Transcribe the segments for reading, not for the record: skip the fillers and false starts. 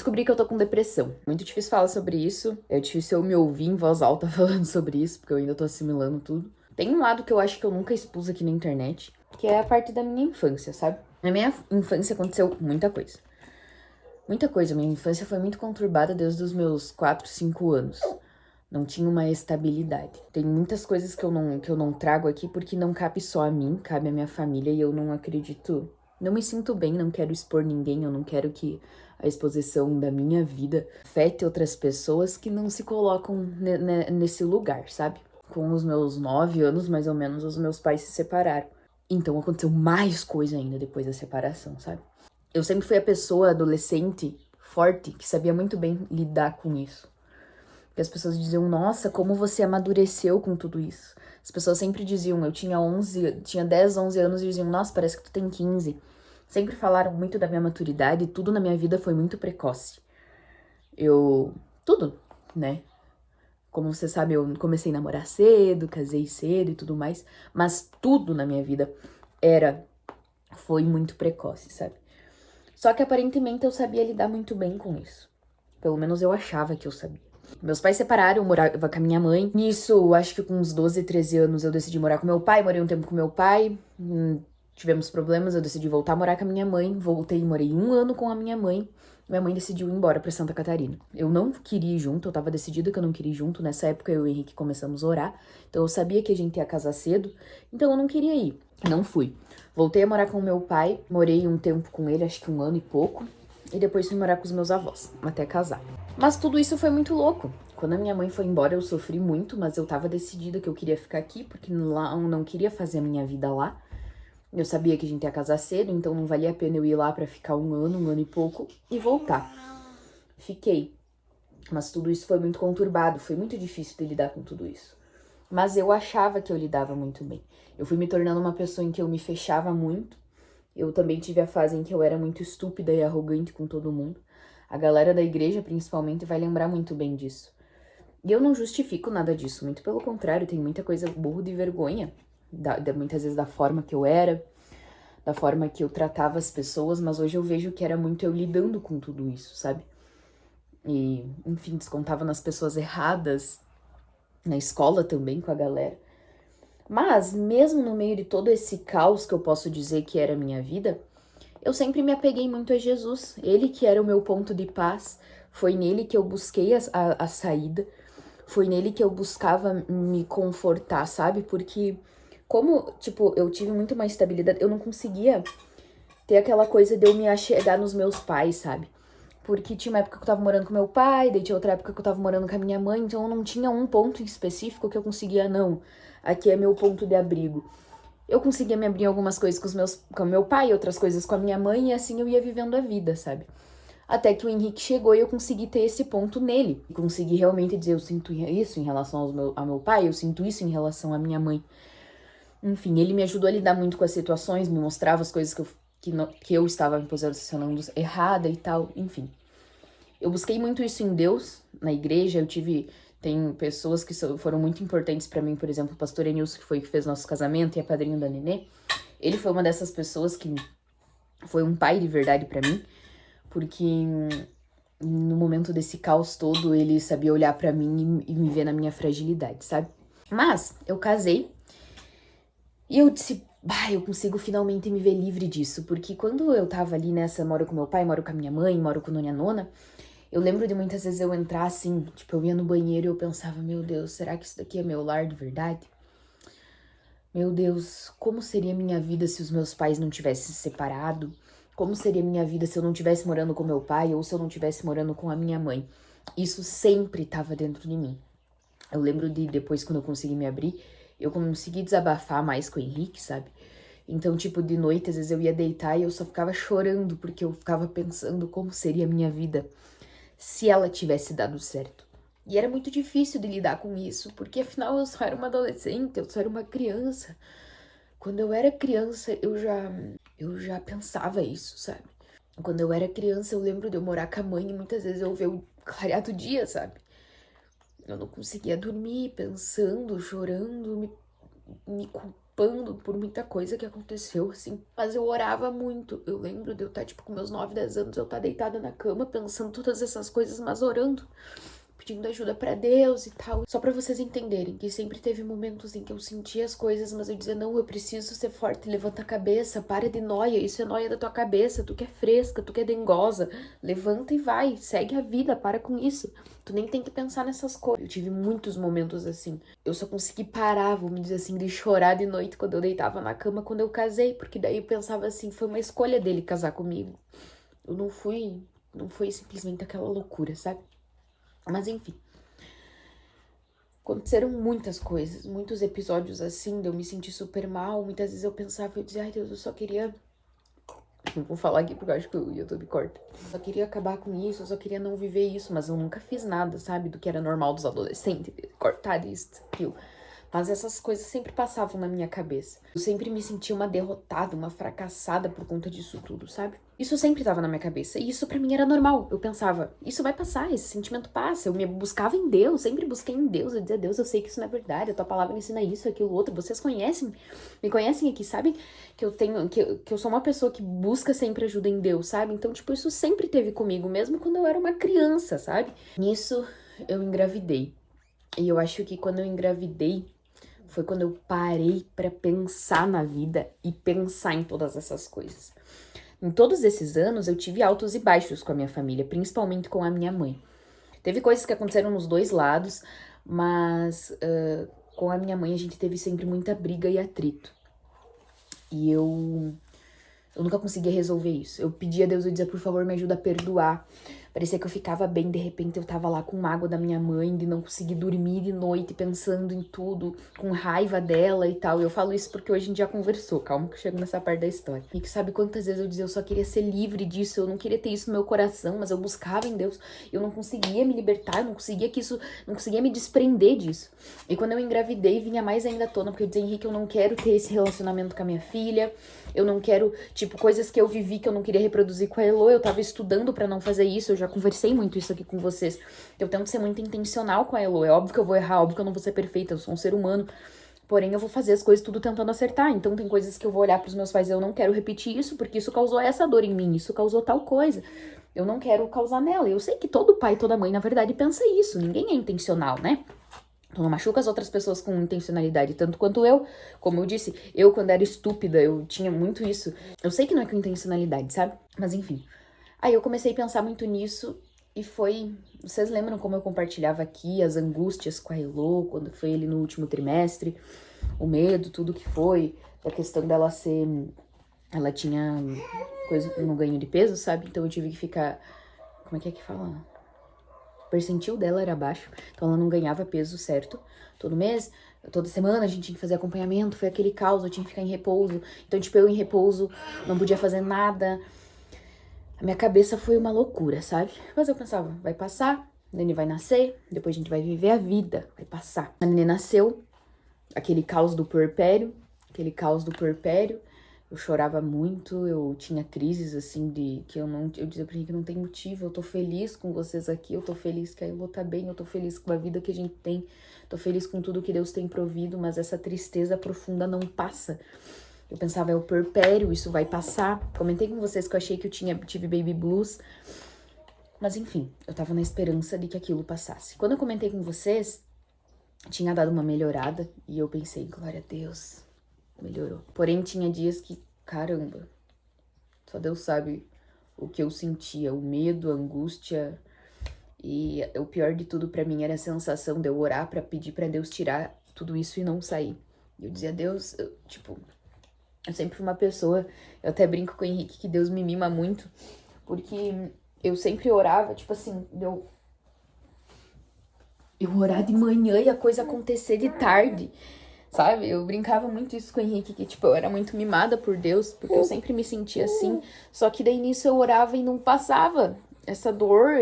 descobri que eu tô com depressão. Muito difícil falar sobre isso. É difícil eu me ouvir em voz alta falando sobre isso, porque eu ainda tô assimilando tudo. Tem um lado que eu acho que eu nunca expus aqui na internet, que é a parte da minha infância, sabe? Na minha infância aconteceu muita coisa. Muita coisa. Minha infância foi muito conturbada desde os meus 4, 5 anos. Não tinha uma estabilidade. Tem muitas coisas que eu não trago aqui porque não cabe só a mim, cabe à minha família e eu não acredito. Não me sinto bem, não quero expor ninguém, eu não quero que a exposição da minha vida afete outras pessoas que não se colocam nesse lugar, sabe? Com os meus 9 anos, mais ou menos, os meus pais se separaram. Então aconteceu mais coisa ainda depois da separação, sabe? Eu sempre fui a pessoa adolescente forte que sabia muito bem lidar com isso. Porque as pessoas diziam, nossa, como você amadureceu com tudo isso. As pessoas sempre diziam, eu tinha 10, 11 anos e diziam, nossa, parece que tu tem 15. Sempre falaram muito da minha maturidade e tudo na minha vida foi muito precoce. Tudo, né? Como você sabe, eu comecei a namorar cedo, casei cedo e tudo mais. Mas tudo na minha vida foi muito precoce, sabe? Só que aparentemente eu sabia lidar muito bem com isso. Pelo menos eu achava que eu sabia. Meus pais separaram, eu morava com a minha mãe. Nisso, acho que com uns 12, 13 anos eu decidi morar com meu pai. Morei um tempo com meu pai. Tivemos problemas, eu decidi voltar a morar com a minha mãe. Voltei e morei 1 ano com a minha mãe. Minha mãe decidiu ir embora pra Santa Catarina. Eu não queria ir junto, eu tava decidida que eu não queria ir junto. Nessa época eu e o Henrique começamos a orar. Então eu sabia que a gente ia casar cedo. Então eu não queria ir. Não fui. Voltei a morar com meu pai. Morei um tempo com ele, acho que 1 ano e pouco. E depois fui morar com os meus avós, até casar. Mas tudo isso foi muito louco. Quando a minha mãe foi embora, eu sofri muito, mas eu tava decidida que eu queria ficar aqui, porque lá eu não queria fazer a minha vida lá. Eu sabia que a gente ia casar cedo, então não valia a pena eu ir lá pra ficar 1 ano e pouco, e voltar. Fiquei. Mas tudo isso foi muito conturbado, foi muito difícil de lidar com tudo isso. Mas eu achava que eu lidava muito bem. Eu fui me tornando uma pessoa em que eu me fechava muito. Eu também tive a fase em que eu era muito estúpida e arrogante com todo mundo. A galera da igreja, principalmente, vai lembrar muito bem disso. E eu não justifico nada disso, muito pelo contrário, tem muita coisa burra de vergonha. Muitas vezes da forma que eu era, da forma que eu tratava as pessoas, mas hoje eu vejo que era muito eu lidando com tudo isso, sabe? E, enfim, descontava nas pessoas erradas, na escola também com a galera. Mas, mesmo no meio de todo esse caos que eu posso dizer que era a minha vida, eu sempre me apeguei muito a Jesus. Ele que era o meu ponto de paz. Foi nele que eu busquei a saída. Foi nele que eu buscava me confortar, sabe? Porque como, tipo, eu tive muito mais estabilidade, eu não conseguia ter aquela coisa de eu me achegar nos meus pais, sabe? Porque tinha uma época que eu tava morando com meu pai, daí tinha outra época que eu tava morando com a minha mãe, então eu não tinha um ponto em específico que eu conseguia, não, aqui é meu ponto de abrigo. Eu conseguia me abrir em algumas coisas com meu pai, outras coisas com a minha mãe, e assim eu ia vivendo a vida, sabe? Até que o Henrique chegou e eu consegui ter esse ponto nele. Consegui realmente dizer, eu sinto isso em relação ao meu pai, eu sinto isso em relação à minha mãe. Enfim, ele me ajudou a lidar muito com as situações, me mostrava as coisas que eu estava me posicionando errada e tal, enfim. Eu busquei muito isso em Deus, na igreja, tem pessoas que foram muito importantes pra mim, por exemplo, o pastor Enilson, que foi que fez nosso casamento e é padrinho da Nenê. Ele foi uma dessas pessoas que foi um pai de verdade pra mim, porque no momento desse caos todo, ele sabia olhar pra mim e me ver na minha fragilidade, sabe? Mas eu casei e eu disse, eu consigo finalmente me ver livre disso, porque quando eu tava ali nessa, moro com meu pai, moro com a minha mãe, moro com a minha nona, eu lembro de muitas vezes eu entrar assim, tipo, eu ia no banheiro e eu pensava, meu Deus, será que isso daqui é meu lar de verdade? Meu Deus, como seria minha vida se os meus pais não tivessem se separado? Como seria minha vida se eu não estivesse morando com meu pai ou se eu não estivesse morando com a minha mãe? Isso sempre estava dentro de mim. Eu lembro de depois, quando eu consegui me abrir, eu consegui desabafar mais com o Henrique, sabe? Então, tipo, de noite, às vezes eu ia deitar e eu só ficava chorando, porque eu ficava pensando como seria a minha vida se ela tivesse dado certo. E era muito difícil de lidar com isso, porque afinal eu só era uma adolescente, eu só era uma criança. Quando eu era criança, eu já pensava isso, sabe? Quando eu era criança, eu lembro de eu morar com a mãe e muitas vezes eu ver o clarear do dia, sabe? Eu não conseguia dormir, pensando, chorando, me culpando por muita coisa que aconteceu, assim. Mas eu orava muito. Eu lembro de eu estar, tipo, com meus 9, 10 anos, eu estar deitada na cama, pensando todas essas coisas, mas orando, pedindo ajuda pra Deus e tal. Só pra vocês entenderem que sempre teve momentos em que eu sentia as coisas, mas eu dizia, não, eu preciso ser forte, levanta a cabeça, para de nóia, isso é nóia da tua cabeça, tu que é fresca, tu que é dengosa, levanta e vai, segue a vida, para com isso. Tu nem tem que pensar nessas coisas. Eu tive muitos momentos assim. Eu só consegui parar, vamos dizer assim, de chorar de noite quando eu deitava na cama quando eu casei, porque daí eu pensava assim, foi uma escolha dele casar comigo. Eu não foi simplesmente aquela loucura, sabe? Mas enfim, aconteceram muitas coisas, muitos episódios assim, de eu me sentir super mal. Muitas vezes eu pensava, eu dizia, ai Deus, eu só queria... Não vou falar aqui porque eu acho que o YouTube corta. Eu só queria acabar com isso, eu só queria não viver isso, mas eu nunca fiz nada, sabe? Do que era normal dos adolescentes, cortar isso, aquilo. Mas essas coisas sempre passavam na minha cabeça. Eu sempre me sentia uma derrotada, uma fracassada por conta disso tudo, sabe? Isso sempre tava na minha cabeça. E isso pra mim era normal. Eu pensava, isso vai passar, esse sentimento passa. Eu me buscava em Deus, sempre busquei em Deus. Eu dizia, Deus, eu sei que isso não é verdade. A tua palavra ensina isso, aquilo, outro. Vocês conhecem, me conhecem aqui, sabem? Que eu sou uma pessoa que busca sempre ajuda em Deus, sabe? Então, tipo, isso sempre teve comigo, mesmo quando eu era uma criança, sabe? Nisso, eu engravidei. E eu acho que quando eu engravidei, foi quando eu parei pra pensar na vida e pensar em todas essas coisas. Em todos esses anos, eu tive altos e baixos com a minha família, principalmente com a minha mãe. Teve coisas que aconteceram nos dois lados, mas com a minha mãe a gente teve sempre muita briga e atrito. E eu nunca conseguia resolver isso. Eu pedia a Deus, eu dizia, por favor, me ajuda a perdoar. Parecia que eu ficava bem, de repente eu tava lá com mágoa da minha mãe, de não conseguir dormir de noite, pensando em tudo, com raiva dela e tal. E eu falo isso porque hoje a gente já conversou, calma que eu chego nessa parte da história. E que sabe quantas vezes eu dizia, eu só queria ser livre disso, eu não queria ter isso no meu coração, mas eu buscava em Deus, eu não conseguia me libertar, eu não conseguia me desprender disso. E quando eu engravidei, vinha mais ainda à tona, porque eu dizia, Henrique, eu não quero ter esse relacionamento com a minha filha, eu não quero, tipo, coisas que eu vivi que eu não queria reproduzir com a Elo, eu tava estudando pra não fazer isso, eu já conversei muito isso aqui com vocês. Eu tento ser muito intencional com a Elo, é óbvio que eu vou errar, óbvio que eu não vou ser perfeita, eu sou um ser humano, porém eu vou fazer as coisas tudo tentando acertar, então tem coisas que eu vou olhar pros meus pais e eu não quero repetir isso, porque isso causou essa dor em mim, isso causou tal coisa, eu não quero causar nela. Eu sei que todo pai e toda mãe, na verdade, pensa isso, ninguém é intencional, né? Tu não machuca as outras pessoas com intencionalidade, tanto quanto eu. Como eu disse, eu quando era estúpida, eu tinha muito isso. Eu sei que não é com intencionalidade, sabe? Mas enfim. Aí eu comecei a pensar muito nisso e foi... Vocês lembram como eu compartilhava aqui as angústias com a Elô, quando foi ele no último trimestre? O medo, tudo que foi, da questão dela ser... Ela tinha coisa no ganho de peso, sabe? Então eu tive que ficar... Como é que fala? O percentil dela era baixo, então ela não ganhava peso certo todo mês, toda semana a gente tinha que fazer acompanhamento, foi aquele caos, eu tinha que ficar em repouso, então tipo, eu em repouso, não podia fazer nada, a minha cabeça foi uma loucura, sabe? Mas eu pensava, vai passar, a Nenê vai nascer, depois a gente vai viver a vida, vai passar. A Nenê nasceu, aquele caos do puerpério, eu chorava muito, eu tinha crises, assim, de que eu dizia pra mim que não tem motivo, eu tô feliz com vocês aqui, eu tô feliz que a Elô tá bem, eu tô feliz com a vida que a gente tem, tô feliz com tudo que Deus tem provido, mas essa tristeza profunda não passa. Eu pensava, é o puerpério, isso vai passar. Comentei com vocês que eu achei que eu tive baby blues, mas enfim, eu tava na esperança de que aquilo passasse. Quando eu comentei com vocês, tinha dado uma melhorada, e eu pensei, glória a Deus, melhorou. Porém, tinha dias que, caramba, só Deus sabe o que eu sentia, o medo, a angústia. E o pior de tudo pra mim era a sensação de eu orar pra pedir pra Deus tirar tudo isso e não sair. Eu dizia, Deus, eu sempre fui uma pessoa, eu até brinco com o Henrique que Deus me mima muito, porque eu sempre orava, tipo assim, eu orar de manhã e a coisa acontecer de tarde. Sabe? Eu brincava muito isso com o Henrique, que, tipo, eu era muito mimada por Deus, porque eu sempre me sentia assim. Só que daí nisso eu orava e não passava essa dor,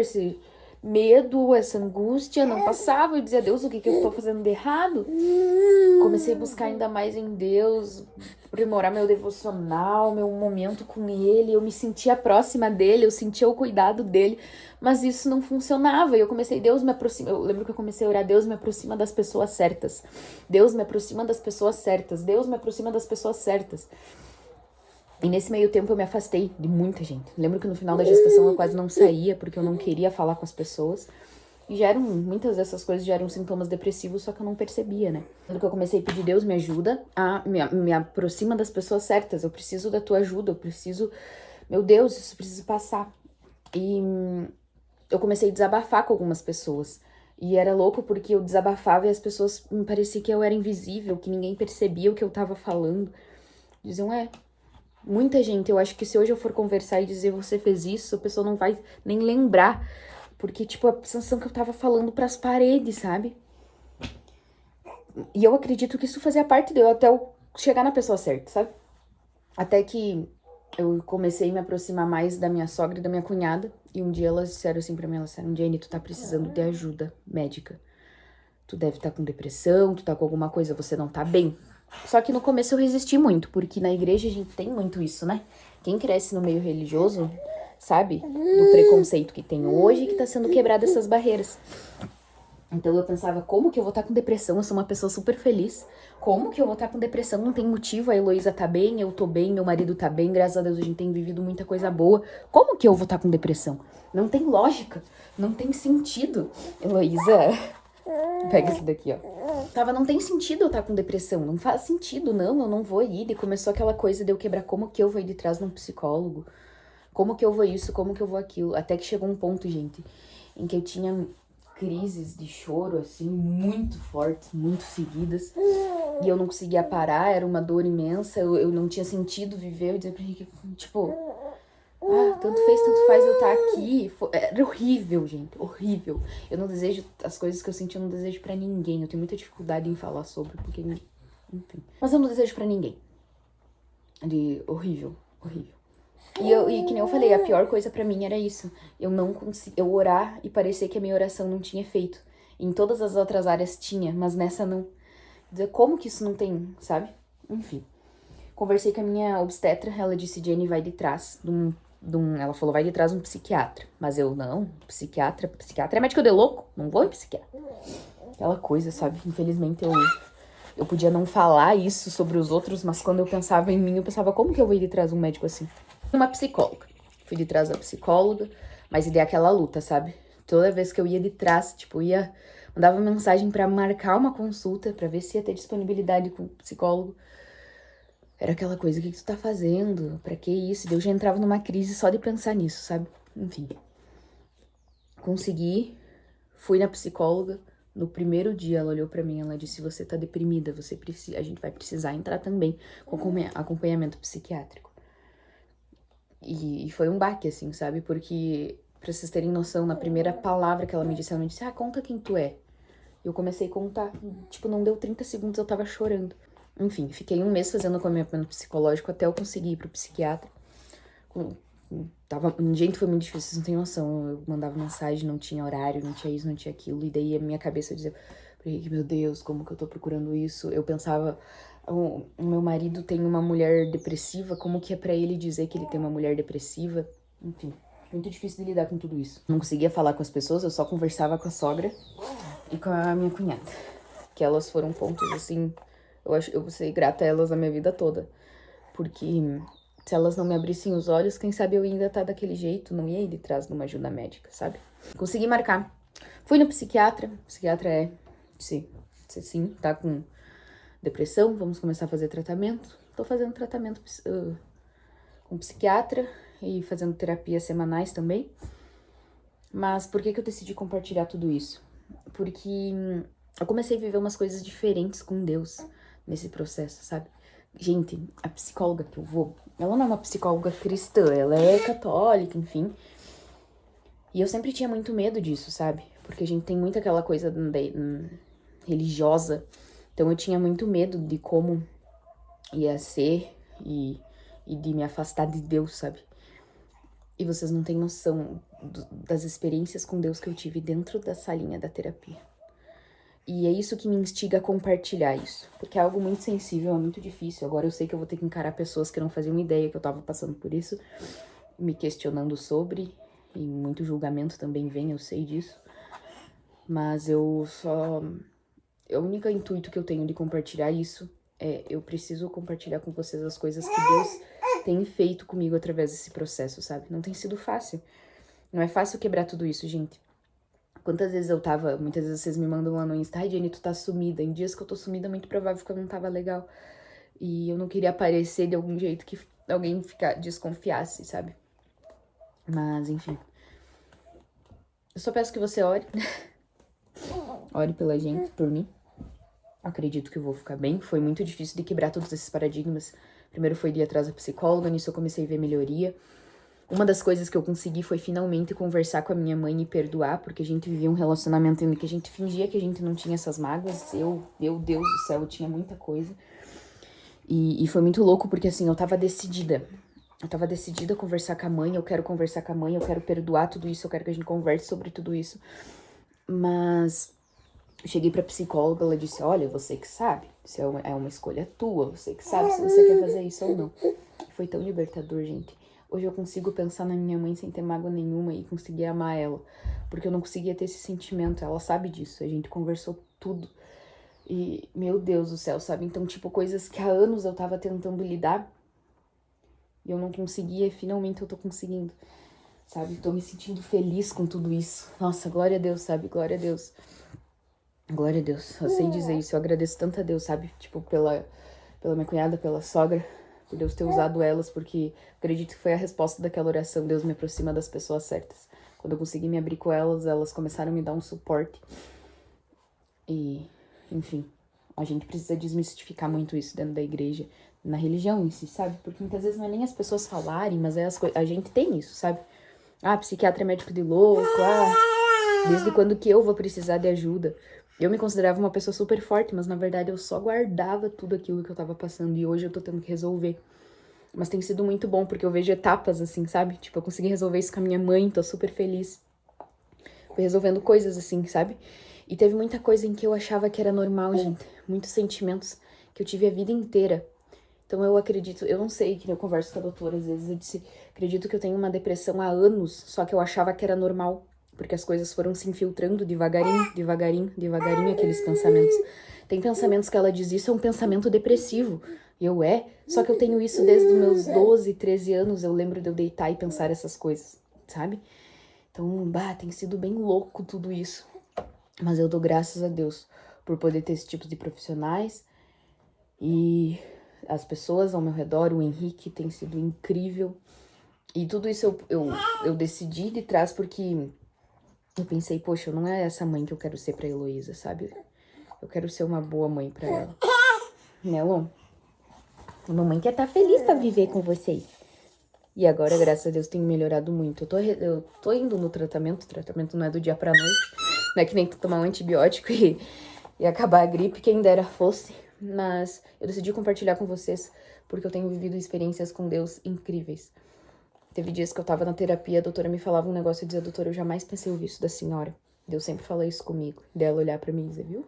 medo, essa angústia não passava. Eu dizia, Deus, o que eu tô fazendo de errado? Comecei a buscar ainda mais em Deus, aprimorar meu devocional, meu momento com Ele. Eu me sentia próxima dEle, eu sentia o cuidado dEle, mas isso não funcionava. E eu comecei, Deus me aproxima. Eu lembro que eu comecei a orar, Deus me aproxima das pessoas certas. Deus me aproxima das pessoas certas. Deus me aproxima das pessoas certas. E nesse meio tempo eu me afastei de muita gente. Lembro que no final da gestação eu quase não saía, porque eu não queria falar com as pessoas. E muitas dessas coisas já eram sintomas depressivos, só que eu não percebia, né? Quando eu comecei a pedir, Deus me ajuda, me aproxima das pessoas certas. Eu preciso da tua ajuda, eu preciso... Meu Deus, isso precisa passar. E eu comecei a desabafar com algumas pessoas. E era louco porque eu desabafava e as pessoas me parecia que eu era invisível, que ninguém percebia o que eu tava falando. Diziam, muita gente, eu acho que se hoje eu for conversar e dizer você fez isso, a pessoa não vai nem lembrar. Porque, tipo, a sensação que eu tava falando pras paredes, sabe? E eu acredito que isso fazia parte de eu até eu chegar na pessoa certa, sabe? Até que eu comecei a me aproximar mais da minha sogra e da minha cunhada. E um dia elas disseram assim pra mim, elas disseram, Jenny, tu tá precisando de ajuda médica. Tu deve estar com depressão, tu tá com alguma coisa, você não tá bem. Só que no começo eu resisti muito, porque na igreja a gente tem muito isso, né? Quem cresce no meio religioso sabe do preconceito que tem hoje e que tá sendo quebrado essas barreiras. Então eu pensava, como que eu vou estar com depressão? Eu sou uma pessoa super feliz. Como que eu vou estar com depressão? Não tem motivo, a Heloísa tá bem, eu tô bem, meu marido tá bem, graças a Deus a gente tem vivido muita coisa boa. Como que eu vou estar com depressão? Não tem lógica, não tem sentido. Heloísa, pega esse daqui, ó. Não tem sentido eu estar com depressão, não faz sentido, não, eu não vou ir. E começou aquela coisa de eu quebrar, como que eu vou ir de trás de um psicólogo? Como que eu vou isso, como que eu vou aquilo? Até que chegou um ponto, gente, em que eu tinha crises de choro, assim, muito fortes, muito seguidas. E eu não conseguia parar, era uma dor imensa, eu não tinha sentido viver. Eu dizia pra gente, tipo, tanto fez, tanto faz eu estar aqui. Era horrível, gente, horrível. Eu não desejo, as coisas que eu senti eu não desejo pra ninguém. Eu tenho muita dificuldade em falar sobre, porque, enfim. Mas eu não desejo pra ninguém. Horrível, horrível. E que nem eu falei, a pior coisa pra mim era isso. Eu não conseguia, eu orar e parecia que a minha oração não tinha efeito. Em todas as outras áreas tinha, mas nessa não. Como que isso não tem, sabe? Enfim. Conversei com a minha obstetra, ela disse, Jenny, vai de trás ela falou, vai de trás de um psiquiatra. Mas eu, não, psiquiatra é médico de louco, não vou em psiquiatra. Aquela coisa, sabe? Infelizmente eu podia não falar isso sobre os outros, mas quando eu pensava em mim, eu pensava, como que eu vou ir de trás de um médico assim? Uma psicóloga. Fui de trás da psicóloga, mas ideia aquela luta, sabe? Toda vez que eu ia de trás, tipo, mandava mensagem pra marcar uma consulta, pra ver se ia ter disponibilidade com o psicólogo. Era aquela coisa, o que tu tá fazendo? Pra que isso? Eu já entrava numa crise só de pensar nisso, sabe? Enfim. Consegui, fui na psicóloga. No primeiro dia, ela olhou pra mim, ela disse, você tá deprimida, a gente vai precisar entrar também com acompanhamento psiquiátrico. E foi um baque, assim, sabe? Porque, pra vocês terem noção, na primeira palavra que ela me disse, conta quem tu é. Eu comecei a contar, tipo, não deu 30 segundos, eu tava chorando. Enfim, fiquei um mês fazendo acompanhamento psicológico até eu conseguir ir pro psiquiatra. Gente, foi muito difícil, vocês não têm noção. Eu mandava mensagem, não tinha horário, não tinha isso, não tinha aquilo. E daí a minha cabeça dizia, meu Deus, como que eu tô procurando isso? Eu pensava, o meu marido tem uma mulher depressiva, como que é pra ele dizer que ele tem uma mulher depressiva? Enfim, muito difícil de lidar com tudo isso. Não conseguia falar com as pessoas, eu só conversava com a sogra e com a minha cunhada. Que elas foram pontos, assim, eu vou ser grata a elas a minha vida toda. Porque se elas não me abrissem os olhos, quem sabe eu ainda tá daquele jeito, não ia ir de trás de uma ajuda médica, sabe? Consegui marcar. Fui no psiquiatra, o psiquiatra sim, tá com depressão, vamos começar a fazer tratamento. Tô fazendo tratamento com psiquiatra e fazendo terapias semanais também. Mas por que eu decidi compartilhar tudo isso? Porque eu comecei a viver umas coisas diferentes com Deus nesse processo, sabe? Gente, a psicóloga que eu vou, ela não é uma psicóloga cristã, ela é católica, enfim. E eu sempre tinha muito medo disso, sabe? Porque a gente tem muito aquela coisa religiosa. Então eu tinha muito medo de como ia ser e de me afastar de Deus, sabe? E vocês não têm noção das experiências com Deus que eu tive dentro da salinha da terapia. E é isso que me instiga a compartilhar isso, porque é algo muito sensível, é muito difícil. Agora eu sei que eu vou ter que encarar pessoas que não faziam ideia que eu tava passando por isso, me questionando sobre, e muito julgamento também vem, eu sei disso. Mas o único intuito que eu tenho de compartilhar isso é, eu preciso compartilhar com vocês as coisas que Deus tem feito comigo através desse processo, sabe? Não tem sido fácil. Não é fácil quebrar tudo isso, gente. Quantas vezes muitas vezes vocês me mandam lá no Insta, ai, Jenny, tu tá sumida. Em dias que eu tô sumida, é muito provável que eu não tava legal. E eu não queria aparecer de algum jeito que alguém desconfiasse, sabe? Mas, enfim. Eu só peço que você ore. Ore pela gente, por mim. Acredito que eu vou ficar bem. Foi muito difícil de quebrar todos esses paradigmas. Primeiro foi ir atrás da psicóloga, nisso eu comecei a ver melhoria. Uma das coisas que eu consegui foi finalmente conversar com a minha mãe e perdoar, porque a gente vivia um relacionamento em que a gente fingia que a gente não tinha essas mágoas. Meu Deus do céu, eu tinha muita coisa. E foi muito louco, porque assim, eu tava decidida. Eu tava decidida a conversar com a mãe, eu quero conversar com a mãe, eu quero perdoar tudo isso, eu quero que a gente converse sobre tudo isso. Mas eu cheguei pra psicóloga, ela disse, olha, você que sabe, se é uma escolha tua, você que sabe se você quer fazer isso ou não. Foi tão libertador, gente. Hoje eu consigo pensar na minha mãe sem ter mágoa nenhuma e conseguir amar ela. Porque eu não conseguia ter esse sentimento, ela sabe disso, a gente conversou tudo. E, meu Deus do céu, sabe? Então, tipo, coisas que há anos eu tava tentando lidar e eu não conseguia e finalmente eu tô conseguindo, sabe? Tô me sentindo feliz com tudo isso. Nossa, glória a Deus, sabe? Glória a Deus. Glória a Deus. Eu sei dizer isso, eu agradeço tanto a Deus, sabe? Tipo, pela minha cunhada, pela sogra, por Deus ter usado elas, porque acredito que foi a resposta daquela oração, Deus me aproxima das pessoas certas. Quando eu consegui me abrir com elas, elas começaram a me dar um suporte. E, enfim, a gente precisa desmistificar muito isso dentro da igreja, na religião em si, sabe? Porque muitas vezes não é nem as pessoas falarem, mas é a gente tem isso, sabe? Ah, psiquiatra é médico de louco, desde quando que eu vou precisar de ajuda? Eu me considerava uma pessoa super forte, mas na verdade eu só guardava tudo aquilo que eu tava passando e hoje eu tô tendo que resolver. Mas tem sido muito bom, porque eu vejo etapas assim, sabe? Tipo, eu consegui resolver isso com a minha mãe, tô super feliz. Fui resolvendo coisas assim, sabe? E teve muita coisa em que eu achava que era normal, gente. Muitos sentimentos que eu tive a vida inteira. Então eu acredito, eu não sei, que eu converso com a doutora às vezes, eu disse, acredito que eu tenho uma depressão há anos, só que eu achava que era normal. Porque as coisas foram se infiltrando devagarinho, devagarinho, devagarinho, aqueles pensamentos. Tem pensamentos que ela diz, isso é um pensamento depressivo. E só que eu tenho isso desde os meus 12, 13 anos, eu lembro de eu deitar e pensar essas coisas, sabe? Então, tem sido bem louco tudo isso. Mas eu dou graças a Deus por poder ter esse tipo de profissionais. E as pessoas ao meu redor, o Henrique tem sido incrível. E tudo isso eu decidi de trás porque eu pensei, poxa, não é essa mãe que eu quero ser pra Heloísa, sabe? Eu quero ser uma boa mãe pra ela. Né, Lô? A mamãe quer estar feliz pra viver com vocês. E agora, graças a Deus, tenho melhorado muito. Eu tô indo no tratamento. O tratamento não é do dia pra noite. Não é que nem tu tomar um antibiótico e acabar a gripe, quem dera fosse. Mas eu decidi compartilhar com vocês porque eu tenho vivido experiências com Deus incríveis. Teve dias que eu tava na terapia, a doutora me falava um negócio e dizia, doutora, eu jamais pensei ouvir isso da senhora. Deus sempre fala isso comigo. Dela olhar pra mim e dizer, viu?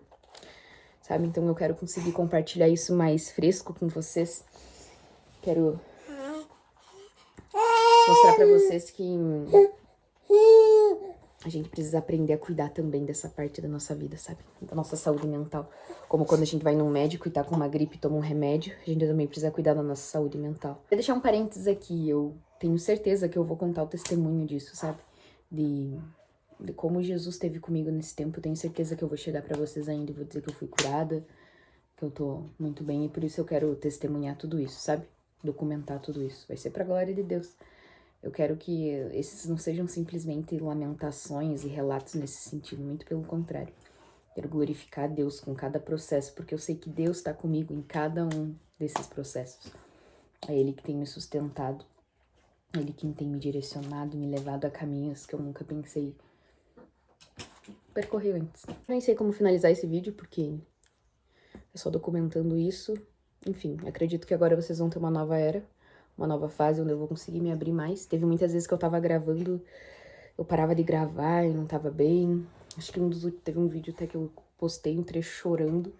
Sabe? Então eu quero conseguir compartilhar isso mais fresco com vocês. Quero mostrar pra vocês que a gente precisa aprender a cuidar também dessa parte da nossa vida, sabe? Da nossa saúde mental. Como quando a gente vai num médico e tá com uma gripe e toma um remédio, a gente também precisa cuidar da nossa saúde mental. Vou deixar um parênteses aqui, eu tenho certeza que eu vou contar o testemunho disso, sabe? De como Jesus esteve comigo nesse tempo, eu tenho certeza que eu vou chegar pra vocês ainda e vou dizer que eu fui curada, que eu tô muito bem, e por isso eu quero testemunhar tudo isso, sabe? Documentar tudo isso. Vai ser pra glória de Deus. Eu quero que esses não sejam simplesmente lamentações e relatos nesse sentido, muito pelo contrário. Quero glorificar a Deus com cada processo, porque eu sei que Deus está comigo em cada um desses processos. É Ele que tem me sustentado, é Ele quem tem me direcionado, me levado a caminhos que eu nunca pensei percorrer antes. Nem sei como finalizar esse vídeo, porque é só documentando isso. Enfim, acredito que agora vocês vão ter uma nova era, uma nova fase onde eu vou conseguir me abrir mais. Teve muitas vezes que eu tava gravando, eu parava de gravar e não tava bem. Acho que teve um vídeo até que eu postei um trecho chorando,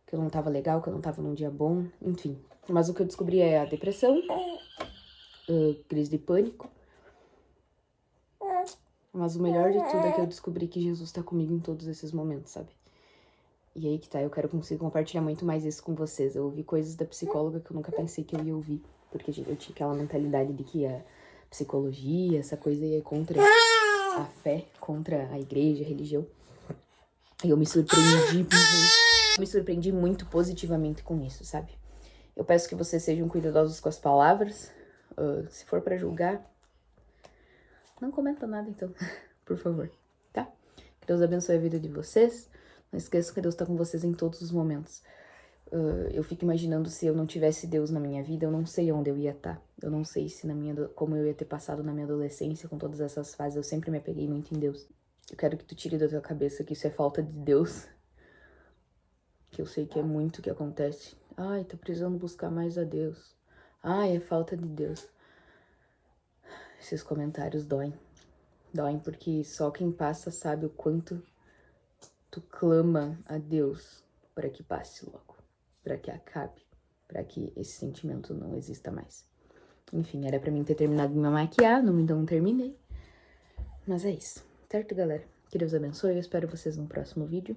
que eu não tava legal, que eu não tava num dia bom, enfim. Mas o que eu descobri é a depressão, crise de pânico. Mas o melhor de tudo é que eu descobri que Jesus tá comigo em todos esses momentos, sabe? E aí que tá, eu quero conseguir compartilhar muito mais isso com vocês. Eu ouvi coisas da psicóloga que eu nunca pensei que eu ia ouvir, porque eu tinha aquela mentalidade de que a psicologia, essa coisa ia contra a fé, contra a igreja, a religião. E eu me surpreendi muito positivamente com isso, sabe? Eu peço que vocês sejam cuidadosos com as palavras. Se for pra julgar, não comenta nada, então, por favor, tá? Que Deus abençoe a vida de vocês. Não esqueçam que Deus tá com vocês em todos os momentos. Eu fico imaginando se eu não tivesse Deus na minha vida, eu não sei onde eu ia estar. Eu não sei se como eu ia ter passado na minha adolescência com todas essas fases. Eu sempre me apeguei muito em Deus. Eu quero que tu tire da tua cabeça que isso é falta de Deus. Que eu sei que é muito o que acontece. Ai, tô precisando buscar mais a Deus. Ai, é falta de Deus. Esses comentários doem. Doem porque só quem passa sabe o quanto tu clama a Deus para que passe logo, para que acabe, para que esse sentimento não exista mais. Enfim, era pra mim ter terminado de me maquiar, não terminei. Mas é isso, certo, galera? Que Deus abençoe, eu espero vocês no próximo vídeo.